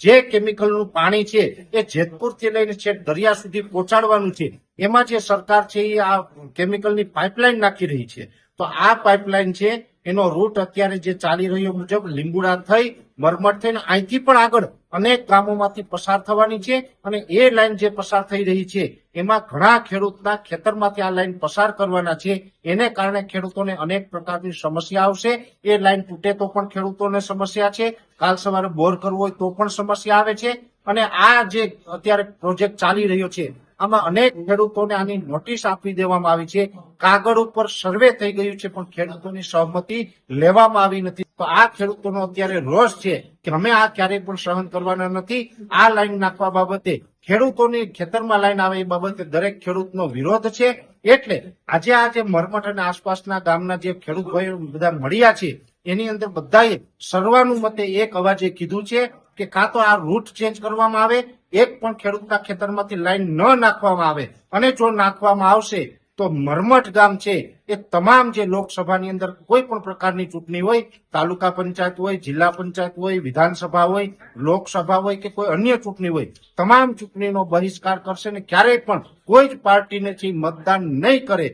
જે કેમિકલનું પાણી છે એ જેતપુરથી લઈને છેક દરિયા સુધી પહોંચાડવાનું છે, એમાં જે સરકાર છે એ આ કેમિકલની પાઇપલાઇન નાખી રહી છે. તો આ પાઇપલાઇન છે એનો રૂટ અત્યારે જે ચાલી રહ્યો મુજબ લીંબુડા થઈ મરમટ થઈને અહીંથી પણ આગળ અનેક ગામોમાંથી પસાર થવાની છે. અને એ લાઈન જે પસાર થઈ રહી છે એમાં ઘણા ખેડૂતના ખેતરમાંથી આ લાઈન પસાર કરવાના છે. એને કારણે ખેડૂતોને અનેક પ્રકારની સમસ્યા આવશે. એ લાઈન તૂટે તો પણ ખેડૂતોને સમસ્યા છે, કાલ સવારે બોર કરવો હોય તો પણ સમસ્યા આવે છે. અને આ જે અત્યારે પ્રોજેક્ટ ચાલી રહ્યો છે આમાં અનેક ખેડૂતોને આની નોટિસ આપી દેવામાં આવી છે. કાગળ ઉપર સર્વે થઈ ગયું છે પણ ખેડૂતોની સહમતિ લેવામાં આવી નથી. તો આ ખેડૂતોનો અત્યારે રોષ છે કે અમે આ ક્યારેય પણ સહન કરવાના નથી. આ લાઈન નાખવા બાબતે ખેડૂતોની ખેતરમાં લાઈન આવે એ બાબતે દરેક ખેડૂતનો વિરોધ છે. એટલે આજે મરમટ અને આસપાસના ગામના જે ખેડૂત ભાઈઓ બધા મળ્યા છે એની અંદર બધાએ સર્વાનુમતે એક અવાજે કીધું છે કે કાં તો આ રૂટ ચેન્જ કરવામાં આવે, એક પણ ખેડૂતના ખેતરમાંથી લાઈન ન નાખવામાં આવે, અને જો નાખવામાં આવશે તો મરમટ ગામ છે એ તમામ જે લોકસભાની અંદર કોઈ પણ પ્રકારની ચૂંટણી હોય, તાલુકા પંચાયત હોય, જિલ્લા પંચાયત હોય, વિધાનસભા હોય, લોકસભા હોય કે કોઈ અન્ય ચૂંટણી હોય, તમામ ચૂંટણીનો બહિષ્કાર કરશે ને ક્યારેય પણ કોઈ જ પાર્ટીને મતદાન નહીં કરે.